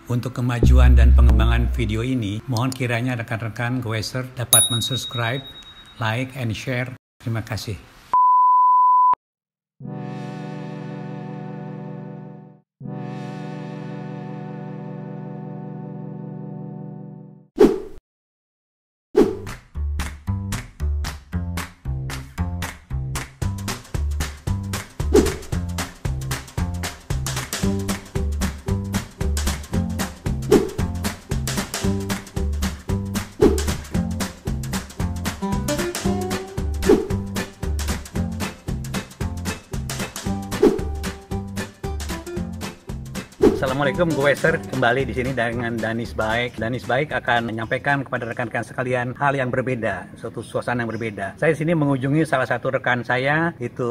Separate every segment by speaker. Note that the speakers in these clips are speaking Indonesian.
Speaker 1: Untuk kemajuan dan pengembangan video ini, mohon kiranya rekan-rekan Goeser dapat mensubscribe, like, and share. Terima kasih. Assalamualaikum Goeser, kembali di sini dengan Danis Baik. Danis Baik akan menyampaikan kepada rekan-rekan sekalian hal yang berbeda, suatu suasana yang berbeda. Saya di sini mengunjungi salah satu rekan saya, itu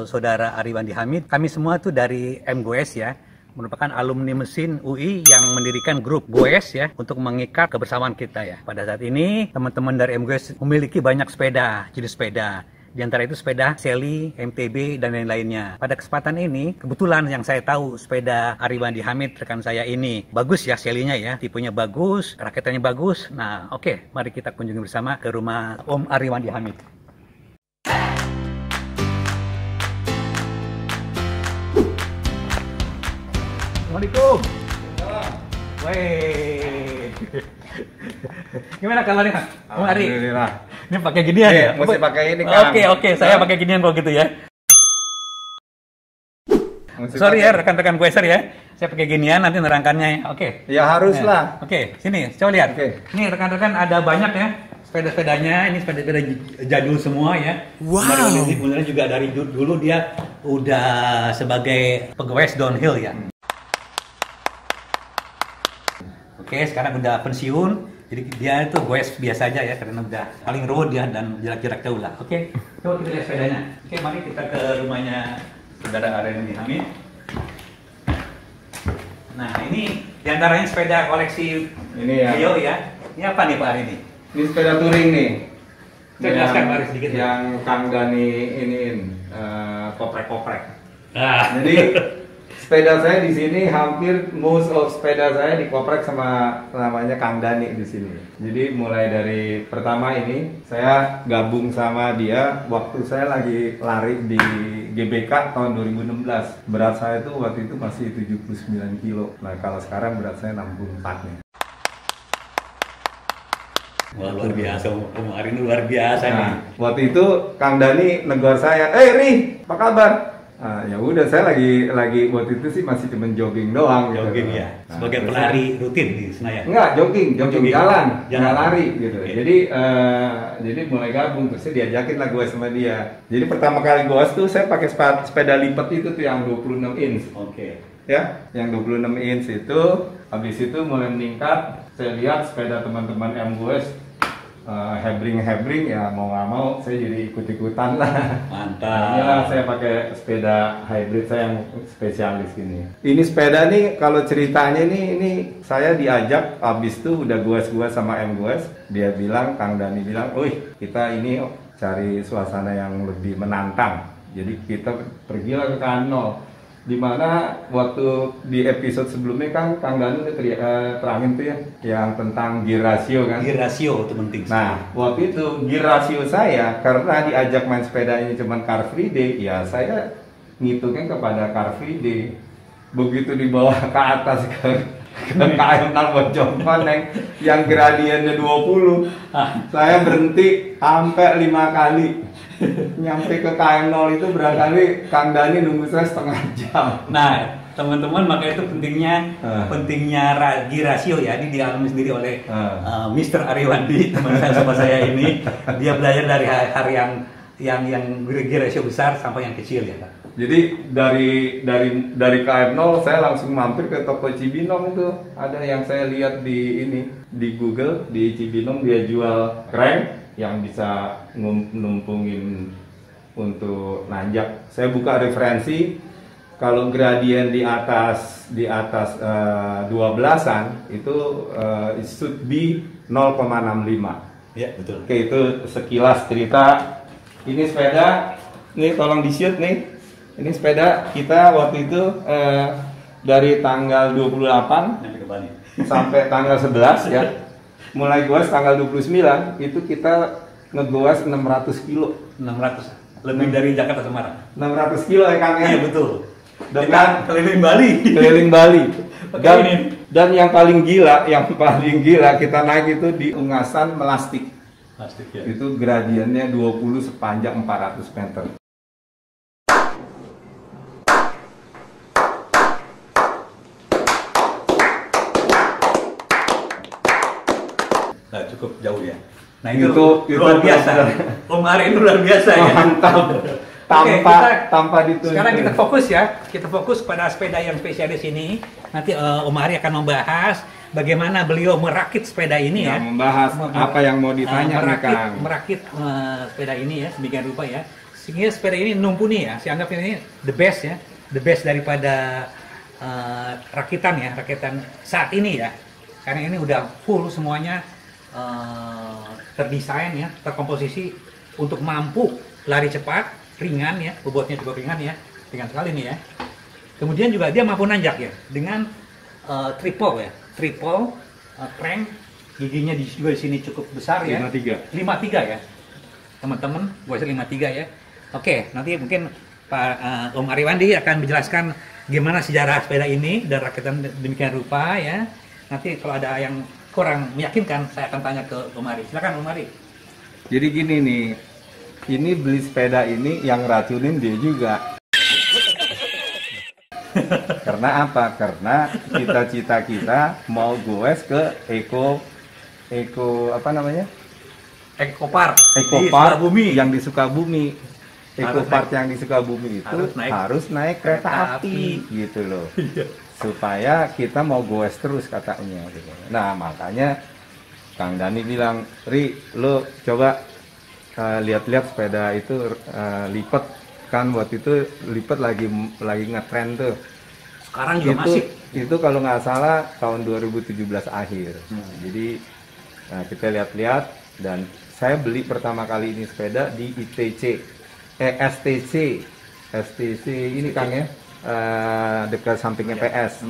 Speaker 1: Saudara Ariwandi Hamid. Kami semua tuh dari MGoes ya, merupakan alumni mesin UI yang mendirikan grup Goes ya untuk mengikat kebersamaan kita ya. Pada saat ini teman-teman dari MGoes memiliki banyak sepeda, jenis sepeda. Di antara itu sepeda Sally, MTB, dan lain-lainnya. Pada kesempatan ini, kebetulan yang saya tahu sepeda Ariwandi Hamid, rekan saya ini, bagus ya Sally-nya ya, tipenya bagus, raketannya bagus. Nah, oke, mari kita kunjungi bersama ke rumah Om Ariwandi Hamid. Assalamualaikum. Wey. Gimana kabarnya, Om Ari?
Speaker 2: Alhamdulillah.
Speaker 1: Ini pakai ginian ya?
Speaker 2: Mesti pakai ini kan.
Speaker 1: Oke, saya pakai ginian kalau gitu ya. Sorry ya rekan-rekan Goeser ya. Saya pakai ginian nanti nerangkannya ya. Oke.
Speaker 2: Ya harus lah.
Speaker 1: Oke, sini coba lihat.
Speaker 2: Oke.
Speaker 1: Ini rekan-rekan ada banyak ya sepeda-sepedanya. Ini sepeda-sepeda jadul semua ya. Wow. Kemudian juga dari dulu dia udah sebagai pegawai downhill ya. Oke, sekarang udah pensiun. Jadi dia itu goes biasa aja ya, karena udah paling road dia dan jarak-jarak jauh lah. Oke, coba kita lihat sepedanya. Oke, mari kita ke rumahnya Saudara Ariwandi Hamid. Nah, ini diantaranya sepeda koleksi
Speaker 2: Ini ya.
Speaker 1: beliau ya. Ini apa nih Pak Ari ini?
Speaker 2: Ini sepeda touring nih.
Speaker 1: Saya jelaskan Pak Ari sedikit.
Speaker 2: Yang Kang Dani iniin koprek-koprek.
Speaker 1: Ah.
Speaker 2: Jadi sepeda saya di sini hampir most of sepeda saya dikoprek sama namanya Kang Dani di sini. Jadi mulai dari pertama ini saya gabung sama dia waktu saya lagi lari di GBK tahun 2016. Berat saya tuh waktu itu masih 79 kilo. Nah kalau sekarang berat saya 64 nih.
Speaker 1: Wah, luar biasa, Om Ari ini luar biasa nih.
Speaker 2: Nah, waktu itu Kang Dani negor saya, Ri, apa kabar? Ya udah saya lagi waktu itu sih masih cuma jogging doang.
Speaker 1: Jogging
Speaker 2: gitu.
Speaker 1: ya, sebagai pelari rutin di Senayan.
Speaker 2: Enggak, jogging jalan, nggak lari gitu.
Speaker 1: Okay.
Speaker 2: Jadi mulai gabung terus saya diajakin lah gue sama dia. Jadi pertama kali gue tuh saya pakai sepeda lipat itu tuh yang 26 inch.
Speaker 1: Oke.
Speaker 2: Ya, yang 26 inch itu habis itu mulai meningkat. Saya lihat sepeda teman-teman MGoes hebring ya mau nggak mau saya jadi ikut-ikutan lah.
Speaker 1: Mantap.
Speaker 2: Inilah saya pakai sepeda hybrid saya yang spesialis ini. Ini sepeda nih kalau ceritanya ini saya diajak habis itu udah gua sama MGoes. Dia bilang, Kang Dani bilang, "Wih, kita ini cari suasana yang lebih menantang. Jadi kita pergilah ke K0. Dimana waktu di episode sebelumnya kan Kang Dani udah terangin tuh ya yang tentang gear ratio kan.
Speaker 1: Gear ratio itu penting.
Speaker 2: Nah waktu itu gear ratio saya karena diajak main sepeda ini cuma car free day, ya saya ngitungnya kepada car free day. Begitu dibawa ke atas ke KM Bojongkoneng yang gradiennya 20, saya berhenti sampai 5 kali. Nyampe ke KM0 itu barangkali Kang Dani nunggu saya setengah jam.
Speaker 1: Nah, teman-teman makanya itu pentingnya gear ratio ya. Ini dialami sendiri oleh Mr. Ariwandi, teman saya sama saya ini. Dia belajar dari hari yang gear ratio besar sampai yang kecil ya, Pak.
Speaker 2: Jadi dari KM0 saya langsung mampir ke toko Cibinong tuh. Ada yang saya lihat di Google di Cibinong dia jual crank yang bisa numpungin untuk nanjak. Saya buka referensi kalau gradien di atas 12-an itu it should be 0,65.
Speaker 1: Ya, betul.
Speaker 2: Oke, itu sekilas cerita. Ini sepeda, nih tolong di shoot nih. Ini sepeda kita waktu itu dari tanggal 28
Speaker 1: Nyampe ke Bali.
Speaker 2: sampai tanggal 11 ya. Mulai goes tanggal 29 itu kita ngegoes 600 kilo.
Speaker 1: 600. Lebih dari Jakarta Semarang.
Speaker 2: 600 kilo ya Kang ya.
Speaker 1: Iya betul.
Speaker 2: Dengan
Speaker 1: Kita keliling Bali.
Speaker 2: keliling Bali.
Speaker 1: Pakai ini.
Speaker 2: Dan yang paling gila kita naik itu di Ungasan Melastik.
Speaker 1: Plastik ya.
Speaker 2: Itu gradiennya 20 sepanjang 400 meter.
Speaker 1: Nah, cukup jauh ya. Nah
Speaker 2: Itu
Speaker 1: luar biasa. Om Ari itu luar biasa ya.
Speaker 2: Mantap. Tanpa dituntut.
Speaker 1: Sekarang kita fokus ya. Kita fokus pada sepeda yang spesialis ini. Nanti Om Ari akan membahas bagaimana beliau merakit sepeda ini ya.
Speaker 2: Membahas apa yang mau ditanya nih Kang.
Speaker 1: Merakit sepeda ini ya, sedemikian rupa ya. Sehingga sepeda ini mumpuni ya. Saya anggap ini the best ya. The best daripada rakitan ya, rakitan saat ini ya. Karena ini udah full semuanya terdesain ya, terkomposisi untuk mampu lari cepat, ringan ya, bobotnya juga ringan ya, ringan sekali nih ya. Kemudian juga dia mampu nanjak ya, dengan triple ya, triple crank, giginya juga di sini cukup besar ya.
Speaker 2: 53
Speaker 1: ya, teman-teman, gue 53 ya. Oke, nanti mungkin Pak Om Ariwandi akan menjelaskan gimana sejarah sepeda ini dan rakitan demikian rupa ya. Nanti kalau ada yang kurang meyakinkan, saya akan tanya ke Om Ari. Silakan Om Ari.
Speaker 2: Jadi gini nih, ini beli sepeda ini yang racunin dia juga. Karena apa? Karena cita-cita kita mau goes ke Eko apa namanya?
Speaker 1: Eko Park di
Speaker 2: Park
Speaker 1: Sukabumi.
Speaker 2: yang di Sukabumi. Eko
Speaker 1: Harus
Speaker 2: Park yang di Sukabumi itu harus naik kereta api gitu loh. Supaya kita mau goes terus katanya gitu. Nah makanya Kang Dani bilang, Ri, lo coba lihat-lihat sepeda itu lipat kan, waktu itu lipat lagi ngetren tuh.
Speaker 1: Sekarang juga masih.
Speaker 2: Itu kalau nggak salah tahun 2017 akhir. Jadi kita lihat-lihat dan saya beli pertama kali ini sepeda di STC ini Kang ya. Dekat sampingnya PS.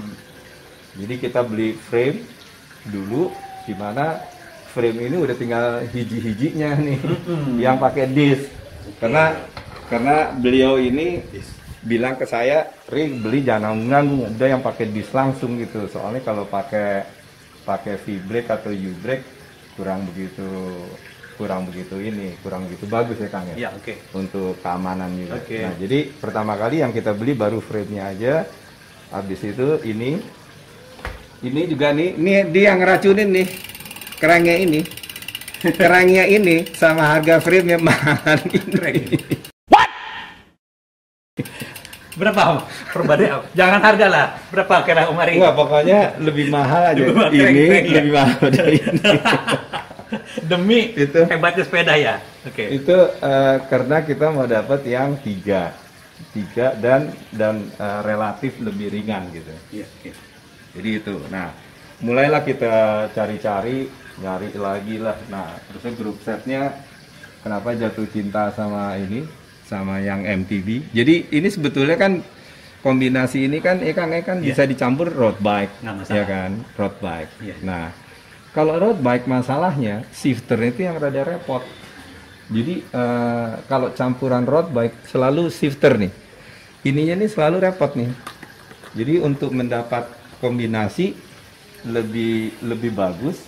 Speaker 2: Jadi kita beli frame dulu, di mana frame ini udah tinggal hiji-hijinya nih, yang pakai disc. Karena beliau ini bilang ke saya, Ring beli jangan ganggu, udah yang pakai disc langsung gitu. Soalnya kalau pakai V-brake atau U-brake kurang begitu bagus ya Kang ya.
Speaker 1: Ya, oke.
Speaker 2: Untuk keamanan juga.
Speaker 1: Oke.
Speaker 2: Nah, jadi pertama kali yang kita beli baru frame-nya aja. Habis itu ini juga nih, ini dia yang ngeracunin nih. Kerangnya ini sama harga frame-nya mahal ini.
Speaker 1: What? Berapa perbedaan? Jangan harga lah. Berapa kira Om Ari?
Speaker 2: Enggak, pokoknya lebih mahal aja. Lebih mahal dari ini.
Speaker 1: Demi
Speaker 2: itu
Speaker 1: hebatnya sepeda ya. Oke.
Speaker 2: Itu karena kita mau dapat yang tiga dan relatif lebih ringan gitu.
Speaker 1: Iya. Okay.
Speaker 2: Jadi itu. Nah, mulailah kita nyari lagi lah. Nah, terusnya grup setnya kenapa jatuh cinta sama yang MTB. Jadi ini sebetulnya kan kombinasi ini kan bisa dicampur road bike, ya kan, road bike.
Speaker 1: Yeah.
Speaker 2: Nah, kalau road bike masalahnya shifter itu yang rada repot. Jadi kalau campuran road bike selalu shifter nih. Ininya nih selalu repot nih. Jadi untuk mendapat kombinasi lebih bagus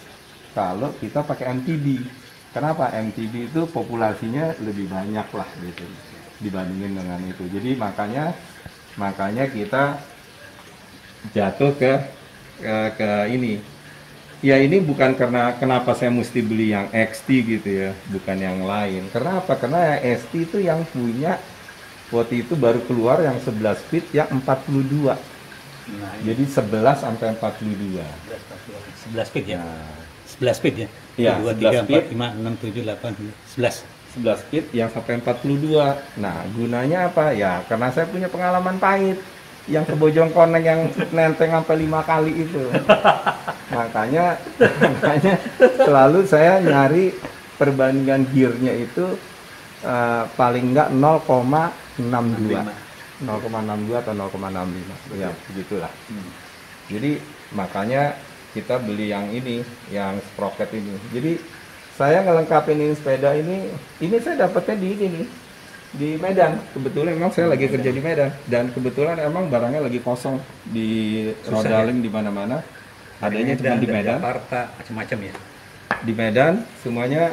Speaker 2: kalau kita pakai MTB. Kenapa? MTB itu populasinya lebih banyak lah gitu dibandingin dengan itu. Jadi makanya kita jatuh ke ini. Ya ini bukan karena kenapa saya mesti beli yang XT gitu ya, bukan yang lain. Karena apa? Karena yang XT itu yang punya waktu itu baru keluar yang 11 speed yang 42. Nah, jadi 11 sampai 42.
Speaker 1: 11 speed ya.
Speaker 2: Nah,
Speaker 1: 11 speed ya.
Speaker 2: Iya,
Speaker 1: 2 3
Speaker 2: speed.
Speaker 1: 4 5 6 7 8 11.
Speaker 2: 11 speed yang sampai 42. Nah, gunanya apa? Ya, karena saya punya pengalaman pahit. Yang ke Bojongkoneng yang nenteng sampai 5 kali itu. makanya selalu saya nyari perbandingan gearnya itu paling enggak 0,62. 0,62 atau 0,65 ya begitulah. Jadi makanya kita beli yang ini, yang sprocket ini. Jadi saya ngelengkapin ini sepeda ini saya dapatnya di ini nih, di Medan. Kebetulan memang saya lagi kerja di Medan dan kebetulan emang barangnya lagi kosong di Rodaling di mana-mana. Adanya cuma di Medan.
Speaker 1: Jakarta macam-macam ya.
Speaker 2: Di Medan semuanya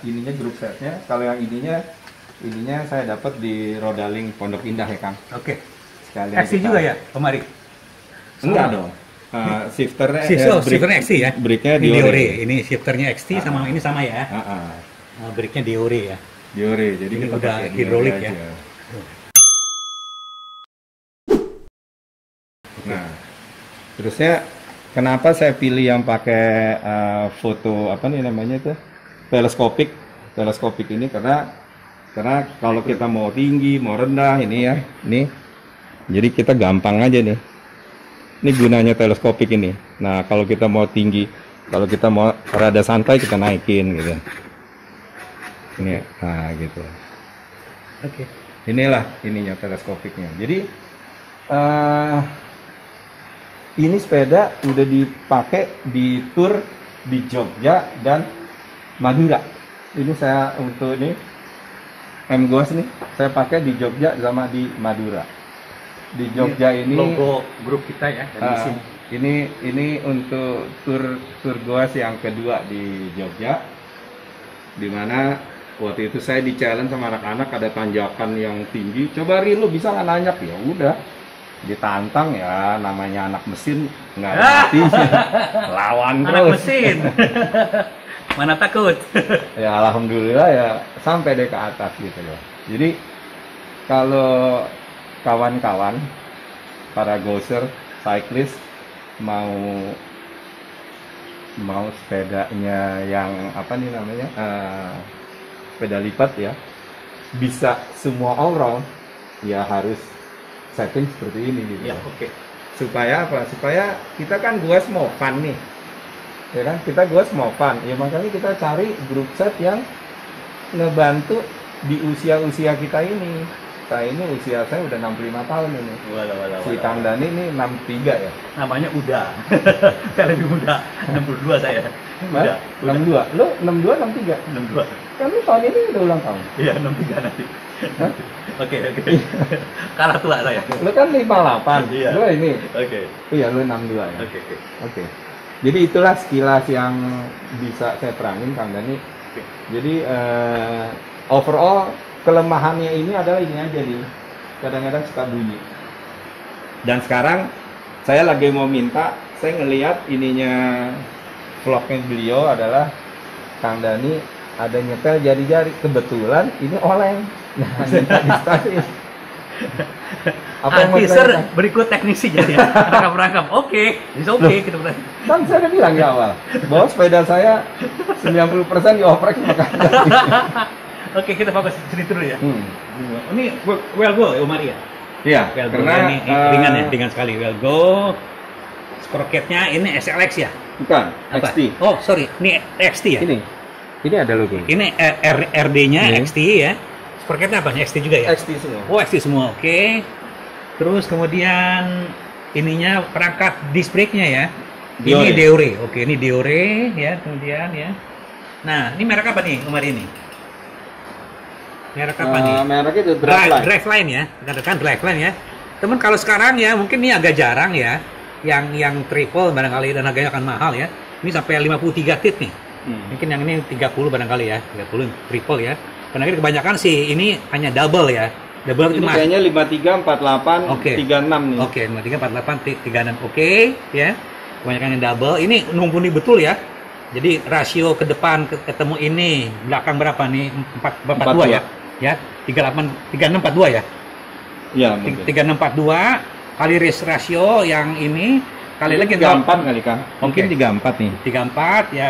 Speaker 2: ininya grup setnya. Kalau yang ininya saya dapat di Rodaling Pondok Indah ya Kang.
Speaker 1: Oke.
Speaker 2: Sekalian
Speaker 1: XT juga ya kemarin?
Speaker 2: Enggak dong. Shifternya
Speaker 1: shifternya XT ya.
Speaker 2: Brake-nya
Speaker 1: Ini
Speaker 2: Diore.
Speaker 1: Diore. Ini shifternya XT sama ini sama ya. Brake-nya Diore ya.
Speaker 2: Diore. Jadi
Speaker 1: Ini
Speaker 2: kita
Speaker 1: udah
Speaker 2: pakai
Speaker 1: hidrolik
Speaker 2: Diore
Speaker 1: ya.
Speaker 2: aja. Nah, terusnya kenapa saya pilih yang pakai foto apa nih namanya itu teleskopik ini karena kalau kita mau tinggi mau rendah ini ya jadi kita gampang aja nih. Ini gunanya teleskopik ini. Nah, kalau kita mau tinggi, kalau kita mau rada santai kita naikin gitu. Ini, nah gitu.
Speaker 1: Oke.
Speaker 2: Inilah ininya teleskopiknya. Jadi ini sepeda udah dipakai di tour di Jogja dan Madura. Ini saya untuk ini M-Goes nih, saya pakai di Jogja sama di Madura. Di Jogja ini
Speaker 1: logo grup kita ya dari sini.
Speaker 2: Ini untuk tur Goes yang kedua di Jogja, dimana waktu itu saya di challenge sama anak-anak ada tanjakan yang tinggi. Coba Ri, lu bisa nggak nanjak? Ya udah, ditantang ya, namanya anak mesin nggak mati, lawan terus.
Speaker 1: Anak mesin, mana takut?
Speaker 2: Ya alhamdulillah ya sampai deh ke atas gitu loh. Jadi kalau kawan-kawan para goser, cyclist mau sepedanya yang apa nih namanya sepeda lipat ya, bisa semua all round ya harus setting seperti ini gitu.
Speaker 1: Ya, oke.
Speaker 2: Supaya apa? Supaya kita kan goes mau fun nih. Ya kan? Kita goes mau fun. Ya makanya kita cari grup set yang ngebantu di usia-usia kita ini. Nah, ini usia saya udah 65 tahun ini. Si Kang Dani ini 63 ya.
Speaker 1: Namanya udah. Saya lebih muda. 62 saya.
Speaker 2: Udah. 62. Lo 62 63?
Speaker 1: 62.
Speaker 2: Kan lu tahun ini udah ulang tahun.
Speaker 1: Iya, 63 nanti. Oke. Kalah tua saya.
Speaker 2: Lo kan 58.
Speaker 1: Iya.
Speaker 2: Lo ini.
Speaker 1: Oke.
Speaker 2: Iya, lo 62 ya.
Speaker 1: Oke.
Speaker 2: Jadi itulah sekilas yang bisa saya terangin Kang Dani.
Speaker 1: Oke.
Speaker 2: Jadi overall kelemahannya ini adalah ini aja nih, kadang-kadang suka bunyi. Dan sekarang saya lagi mau minta, saya ngelihat ininya vlognya beliau adalah Kang Dani ada nyetel jari-jari, kebetulan ini oleng. Nah, minta distasin. Apa yang mau
Speaker 1: teaser
Speaker 2: ditanyakan?
Speaker 1: berikut teknisi jadi rangkap-rangkap. Oke, bisa oke kita berani.
Speaker 2: Kan saya udah bilang di awal bahwa sepeda saya 90% dioprek sama Kang Dani.
Speaker 1: Oke, kita fokus sini dulu ya. Ini well go ya Umar ya?
Speaker 2: Iya,
Speaker 1: Well go.
Speaker 2: karena
Speaker 1: Ini ringan ya, ringan sekali. Well go. Sprocketnya ini SLX ya?
Speaker 2: bukan
Speaker 1: Apa?
Speaker 2: XT.
Speaker 1: Oh, sorry. Ini XT ya?
Speaker 2: Ini ada logo.
Speaker 1: Ini RD-nya
Speaker 2: Ini.
Speaker 1: XT ya. Sprocketnya apa? XT juga ya?
Speaker 2: XT semua.
Speaker 1: Oh, XT semua. Oke. Terus kemudian ininya perangkat disc brake-nya ya. Ini Diore. Oke, ini Diore ya, kemudian ya. Nah, ini merek apa nih Umar ini? Merek apa nih?
Speaker 2: Merek itu
Speaker 1: Driveline ya, katakan Driveline ya. Teman kalau sekarang ya mungkin ini agak jarang ya, yang triple barangkali dan harganya akan mahal ya. Ini sampai 53 tit nih. Mungkin yang ini 30 barangkali ya, 30 triple ya. Karena kebanyakan sih ini hanya double ya. Double
Speaker 2: ini
Speaker 1: itu
Speaker 2: kayaknya 53, 48,
Speaker 1: Oke.
Speaker 2: 36 nih.
Speaker 1: Oke, 53, 48, 36. Oke, ya. Kebanyakan yang double. Ini mumpuni betul ya. Jadi rasio ke depan ketemu ini, belakang berapa nih? 42 ya. Ya, 3642 ya.
Speaker 2: Iya, mungkin.
Speaker 1: 3642 kali race ratio yang ini kali lagi
Speaker 2: 34 kali Kang. Mungkin
Speaker 1: Oke.
Speaker 2: 34 nih.
Speaker 1: 34 ya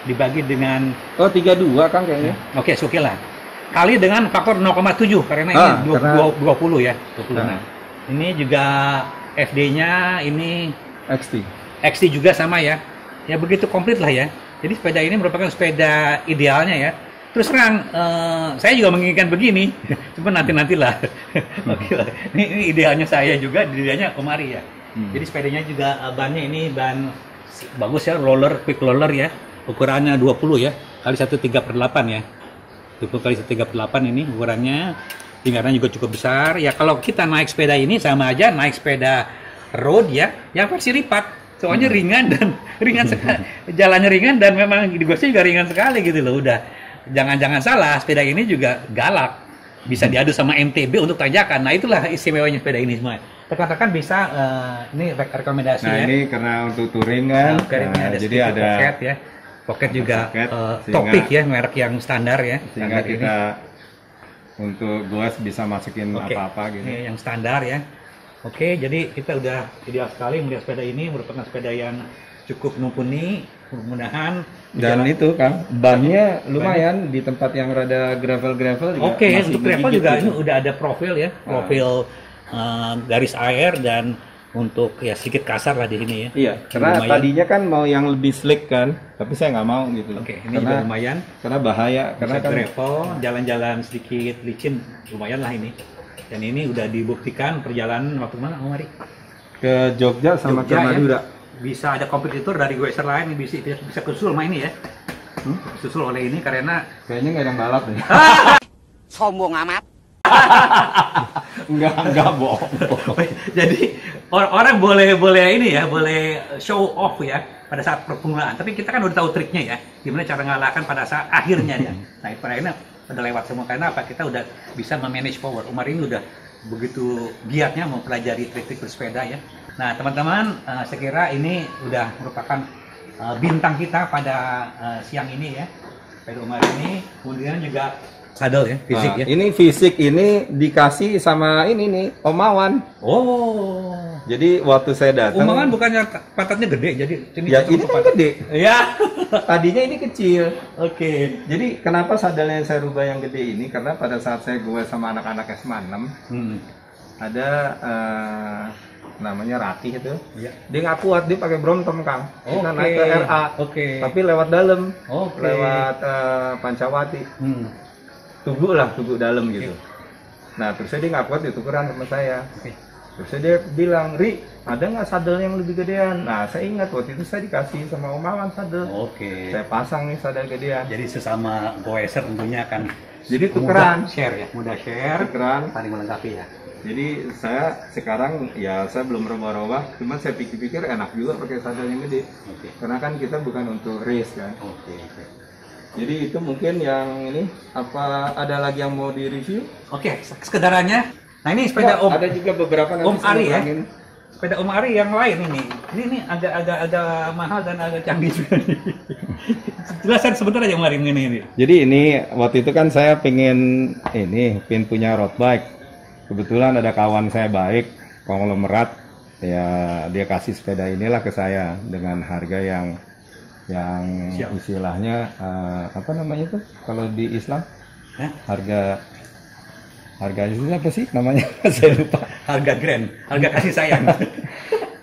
Speaker 1: dibagi dengan
Speaker 2: Oh, 32 Kang kayaknya.
Speaker 1: oke lah. Kali dengan faktor 0,7 karena ini
Speaker 2: karena-
Speaker 1: 20 ya. 20.
Speaker 2: Nah.
Speaker 1: Ini juga FD-nya ini
Speaker 2: XT.
Speaker 1: XT juga sama ya. Ya begitu komplit lah ya. Jadi sepeda ini merupakan sepeda idealnya ya. terus terang saya juga menginginkan begini, cuma nantilah. Oke lah. Ini idealnya saya juga, idealnya Om Ari ya. Jadi sepedanya juga bannya ini ban bagus ya, quick roller ya, ukurannya 20 ya, kali 1/3/8 ya. 20 kali 1/3/8 ini ukurannya, tingkatannya juga cukup besar. Ya kalau kita naik sepeda ini sama aja naik sepeda road ya, yang versi lipat. Soalnya ringan sekali, jalannya ringan dan memang di gosnya juga ringan sekali gitu loh. Udah, jangan salah, sepeda ini juga galak, bisa diadu sama MTB untuk tanjakan. Nah itulah istimewanya sepeda ini semua. Rekan-rekan bisa ini rekomendasi
Speaker 2: nah,
Speaker 1: ya.
Speaker 2: Nah ini karena untuk touring kan,
Speaker 1: jadi ada pocket ya, pocket juga Topik ya, merek yang standar ya.
Speaker 2: Sehingga kita untuk goes bisa masukin apa-apa gitu.
Speaker 1: Ini yang standar ya. Oke, jadi kita udah ideal sekali melihat sepeda ini, merupakan sepeda yang cukup mumpuni, mudah-mudahan.
Speaker 2: Dan itu kan, bannya lumayan di tempat yang rada gravel-gravel juga.
Speaker 1: Oke, untuk gravel juga ini udah ada profil ya, profil garis air dan untuk ya sedikit kasar lah di sini ya.
Speaker 2: Iya, karena lumayan. Tadinya kan mau yang lebih slick kan, tapi saya nggak mau gitu.
Speaker 1: Oke, ini juga lumayan.
Speaker 2: Karena bahaya, karena kan
Speaker 1: gravel, jalan-jalan sedikit licin, lumayan lah ini. Dan ini udah dibuktikan perjalanan waktu mana, Om Ari?
Speaker 2: Ke Jogja sama ke Madura.
Speaker 1: Ya? Bisa ada kompetitor dari goeser lain bisa kesusul sama ini ya. Kesusul oleh ini karena
Speaker 2: kayaknya nggak ada yang balap deh.
Speaker 3: Sombong amat.
Speaker 2: Enggak bohong.
Speaker 1: Jadi orang boleh ini ya, boleh show off ya pada saat permulaan. Tapi kita kan udah tahu triknya ya, gimana cara ngalahkan pada saat akhirnya ya. Nah, pada akhirnya udah lewat semua karena apa? Kita udah bisa memanage power. Umar ini udah begitu giatnya mempelajari trik-trik bersepeda ya. Nah, teman-teman, saya kira ini udah merupakan bintang kita pada siang ini ya. Sepeda Umar ini, kemudian juga saddle ya, fisik ya.
Speaker 2: Ini fisik ini dikasih sama ini nih, Om Awan.
Speaker 1: Oh.
Speaker 2: Jadi waktu saya datang.
Speaker 1: Om Awan bukannya pantatnya gede, jadi
Speaker 2: ya ini kan gede.
Speaker 1: Ya.
Speaker 2: Tadinya ini kecil.
Speaker 1: Oke.
Speaker 2: Jadi kenapa saddle yang saya rubah yang gede ini? Karena pada saat saya sama anak-anak SMA 6, ada namanya Ratih itu.
Speaker 1: Ya.
Speaker 2: Dia nggak kuat, dia pakai Brompton, Kang. Kita naik ke RA. Tapi lewat dalam. Lewat Pancawati. Tugu dalam gitu. Nah, terus dia nggak kuat, ditukeran sama saya. Terus dia bilang, "Ri, ada nggak saddle yang lebih gedean?" Nah, saya ingat waktu itu saya dikasih sama Om Awan saddle. Saya pasang nih saddle gedean.
Speaker 1: Jadi sesama goeser tentunya akan
Speaker 2: jadi tukeran,
Speaker 1: mudah share,
Speaker 2: tukeran,
Speaker 1: saling melengkapi ya.
Speaker 2: Jadi saya sekarang ya saya belum rubah-rubah, cuma saya pikir-pikir enak juga pakai saddle yang gede. Karena kan kita bukan untuk race kan. Jadi itu mungkin yang ini, apa ada lagi yang mau direview?
Speaker 1: Sekedarannya. Nah ini sepeda Om.
Speaker 2: Ada juga beberapa nanti
Speaker 1: Om Ari ya. Sepeda Om Ari yang lain ini. Ini agak mahal dan agak canggih juga. Jelaskan sebentar aja Om Ari ini.
Speaker 2: Jadi ini waktu itu kan saya pengen punya road bike. Kebetulan ada kawan saya baik, konglomerat, ya dia kasih sepeda inilah ke saya dengan harga yang istilahnya apa namanya itu kalau di Islam harga itu apa sih namanya saya lupa,
Speaker 1: harga grand, harga kasih sayang.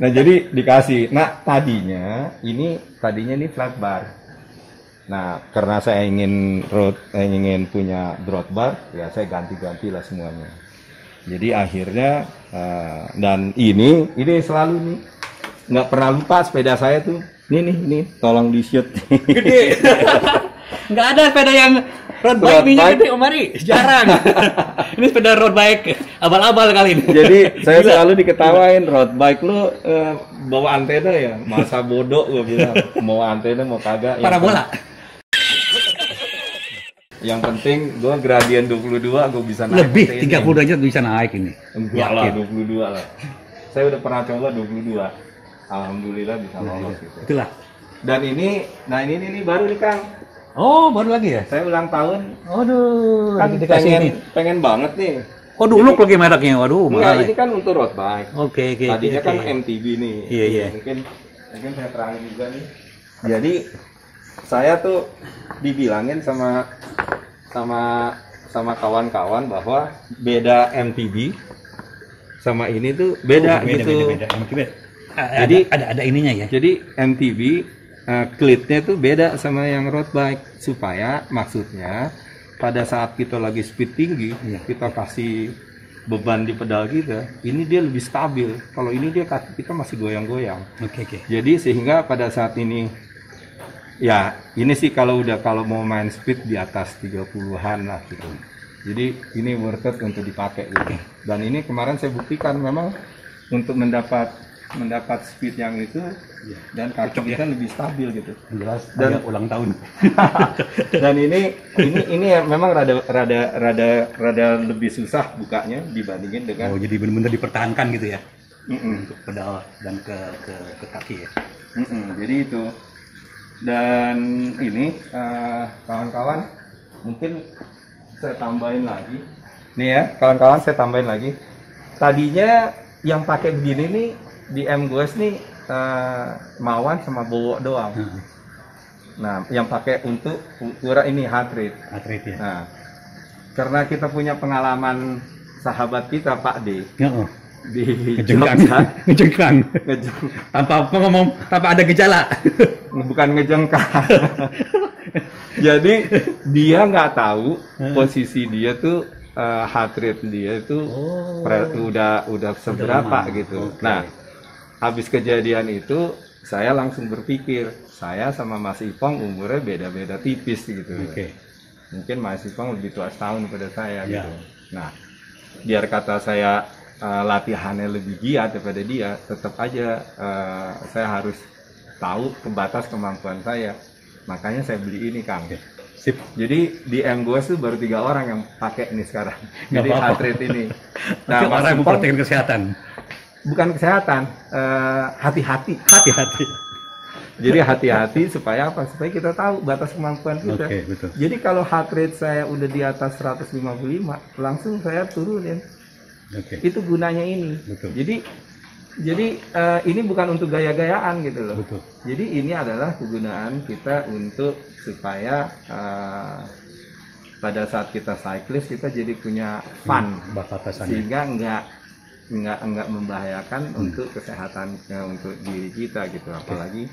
Speaker 2: Nah jadi dikasih. Nah tadinya ini flat bar. Nah karena saya ingin punya road bar, ya saya ganti lah semuanya. Jadi akhirnya dan ini selalu nih nggak pernah lupa sepeda saya tuh. Ini tolong di shoot.
Speaker 1: Gede. Nggak ada sepeda yang road bike minyak gede Om Ari, jarang. Ini sepeda road bike abal-abal kali ini.
Speaker 2: Jadi saya selalu diketawain, road bike lu bawa antena ya, masa bodoh gue bilang. Mau antena mau kagak.
Speaker 1: Parabola.
Speaker 2: Yang penting gue gradien 22 gue bisa naik.
Speaker 1: Lebih 30 derajat bisa naik ini.
Speaker 2: Enggak lah, 22 lah. Saya udah pernah coba 22. Alhamdulillah bisa lolos gitu.
Speaker 1: Itulah.
Speaker 2: Dan ini baru nih Kang.
Speaker 1: Oh, baru lagi ya?
Speaker 2: Saya ulang tahun.
Speaker 1: Waduh,
Speaker 2: kan pengen banget nih.
Speaker 1: Oh, dulu lagi mereknya. Waduh,
Speaker 2: mahal. Ini kan untuk road bike.
Speaker 1: Oke.
Speaker 2: Tadinya kan MTB nih.
Speaker 1: Iya.
Speaker 2: Mungkin saya terangin juga nih. Jadi saya tuh dibilangin sama kawan-kawan bahwa beda MTB sama ini tuh beda gitu.
Speaker 1: Beda. Jadi ada ininya ya.
Speaker 2: Jadi MTB klitnya tuh beda sama yang road bike supaya maksudnya pada saat kita lagi speed tinggi,
Speaker 1: Iya.
Speaker 2: kita kasih beban di pedal kita, ini dia lebih stabil. Kalau ini dia kaki kita masih goyang-goyang.
Speaker 1: Oke.
Speaker 2: Jadi sehingga pada saat ini, ya ini sih kalau mau main speed di atas 30-an lah gitu. Jadi ini worth it untuk dipakai gitu. Dan ini kemarin saya buktikan memang untuk mendapat speed yang itu dan kaki kita lebih stabil gitu.
Speaker 1: Jelas
Speaker 2: Dan-
Speaker 1: dan ulang tahun.
Speaker 2: Dan ini ya memang rada lebih susah bukanya dibandingin dengan
Speaker 1: Oh, jadi benar-benar dipertahankan gitu ya
Speaker 2: Mm-mm.
Speaker 1: untuk pedal dan ke kaki ya.
Speaker 2: Jadi itu. Dan ini kawan-kawan mungkin saya tambahin lagi. Nih ya, kawan-kawan saya tambahin lagi. Tadinya yang pakai begini nih di M Goes nih Mawan sama Bowo doang. Nah, yang pakai untuk ukuran ini heart rate.
Speaker 1: Atlet ya.
Speaker 2: Nah, karena kita punya pengalaman sahabat kita Pak D
Speaker 1: Heeh.
Speaker 2: di
Speaker 1: Ngejengkang.
Speaker 2: Jogja,
Speaker 1: Ngejengkang.
Speaker 2: ngejeng-
Speaker 1: Tanpa ngomong, tanpa ada gejala.
Speaker 2: bukan ngejengkang. Jadi dia nggak tahu posisi dia tuh heart rate dia itu
Speaker 1: Oh.
Speaker 2: udah seberapa
Speaker 1: lama.
Speaker 2: gitu.
Speaker 1: Oke.
Speaker 2: Nah, habis kejadian itu saya langsung berpikir, saya sama Mas Ipong umurnya beda-beda tipis gitu.
Speaker 1: Oke.
Speaker 2: Mungkin Mas Ipong lebih tua setahun daripada saya
Speaker 1: Ya.
Speaker 2: gitu. Nah, biar kata saya latihannya lebih giat daripada dia, tetap aja saya harus tahu batas kemampuan saya. Makanya saya beli ini, Kang.
Speaker 1: Sip.
Speaker 2: Jadi di M Goes tuh baru 3 orang yang pakai ini sekarang.
Speaker 1: Nggak
Speaker 2: Jadi
Speaker 1: apa-apa.
Speaker 2: heart rate ini.
Speaker 1: Nah,
Speaker 2: Mas
Speaker 1: orang yang
Speaker 2: Ipong
Speaker 1: memperhatikan kesehatan.
Speaker 2: bukan kesehatan, hati-hati.
Speaker 1: Hati-hati.
Speaker 2: Jadi hati-hati supaya apa? Supaya kita tahu batas kemampuan kita.
Speaker 1: Oke, betul.
Speaker 2: Jadi kalau heart rate saya udah di atas 155, langsung saya turunin.
Speaker 1: Oke.
Speaker 2: Itu gunanya ini.
Speaker 1: Betul.
Speaker 2: Jadi ini bukan untuk gaya-gayaan gitu loh.
Speaker 1: Betul.
Speaker 2: Jadi ini adalah kegunaan kita untuk supaya pada saat kita cyclist kita jadi punya fun,
Speaker 1: Batasannya.
Speaker 2: sehingga nggak membahayakan untuk kesehatan untuk diri kita gitu. Apalagi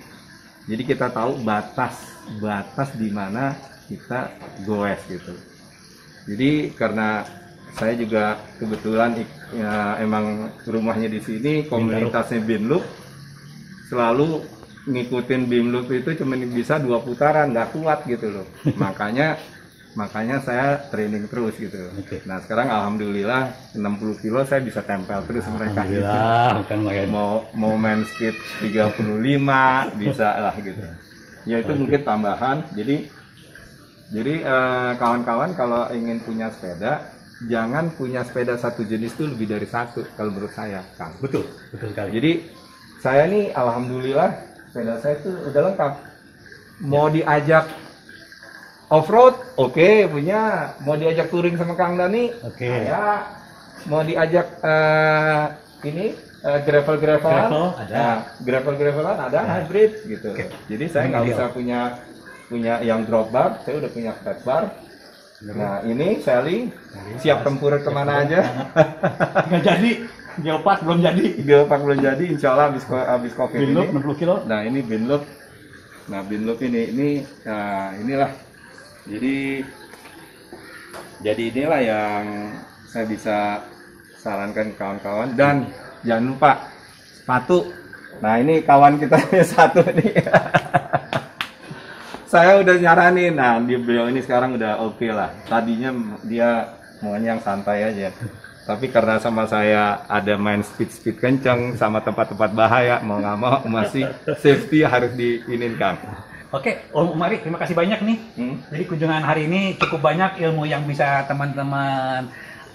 Speaker 2: jadi kita tahu batas di mana kita goes gitu. Jadi karena saya juga kebetulan emang rumahnya di sini, komunitasnya Binloop, selalu ngikutin Binloop itu cuma bisa 2 putaran, nggak kuat gitu loh. makanya saya training terus gitu.
Speaker 1: Oke.
Speaker 2: Nah sekarang alhamdulillah 60 kilo saya bisa tempel terus mereka.
Speaker 1: Alhamdulillah, kan lumayan.
Speaker 2: Mau main speed 35 bisa lah gitu. Ya itu mungkin tambahan. Jadi kawan-kawan kalau ingin punya sepeda, jangan punya sepeda satu jenis itu lebih dari satu kalau menurut saya, Kang.
Speaker 1: Betul sekali.
Speaker 2: Jadi saya nih alhamdulillah sepeda saya itu udah lengkap. Mau diajak off-road, oke, punya. Mau diajak touring sama Kang Dani,
Speaker 1: Oke.
Speaker 2: ada. Mau diajak gravel-gravelan,
Speaker 1: Gravel, ada.
Speaker 2: Nah, gravel-gravelan ada, hybrid gitu.
Speaker 1: Oke.
Speaker 2: Jadi saya nggak
Speaker 1: Ideal.
Speaker 2: usah punya yang drop bar, saya udah punya flat bar. Nah ini Sally siap tempur kemana aja.
Speaker 1: Nggak jadi. Geopark belum jadi.
Speaker 2: Geopark belum jadi, insya Allah habis COVID
Speaker 1: Binloop
Speaker 2: ini.
Speaker 1: 60 kilo.
Speaker 2: Nah ini Binloop. Nah Binloop ini inilah. Jadi inilah yang saya bisa sarankan ke kawan-kawan. Dan jangan lupa sepatu. Nah ini kawan kita satu nih. Saya udah nyaranin. Nah beliau ini sekarang udah oke lah. Tadinya dia maunya yang santai aja. Tapi karena sama saya ada main speed kenceng sama tempat-tempat bahaya, mau nggak mau masih safety harus diinginkan.
Speaker 1: Oke, Om Mari, terima kasih banyak nih. Jadi kunjungan hari ini cukup banyak ilmu yang bisa teman-teman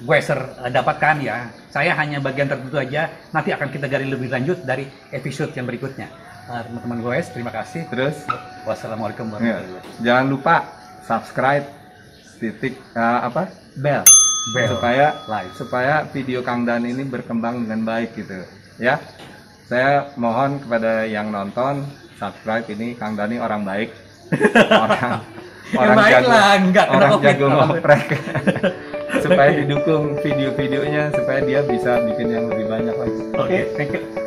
Speaker 1: Goeser dapatkan ya. Saya hanya bagian tertentu aja. Nanti akan kita gali lebih lanjut dari episode yang berikutnya. Teman-teman Goes, terima kasih.
Speaker 2: Terus
Speaker 1: Wassalamualaikum
Speaker 2: ya,
Speaker 1: warahmatullahi wabarakatuh.
Speaker 2: jangan lupa subscribe bell supaya video Kang Dan ini berkembang dengan baik gitu ya. Saya mohon kepada yang nonton subscribe, ini Kang Dani orang baik. orang
Speaker 1: baik
Speaker 2: jago,
Speaker 1: lah, enggak kena
Speaker 2: orang
Speaker 1: COVID.
Speaker 2: jago ngoprek. Supaya didukung video-videonya supaya dia bisa bikin yang lebih banyak lagi.
Speaker 1: Oke, thank you.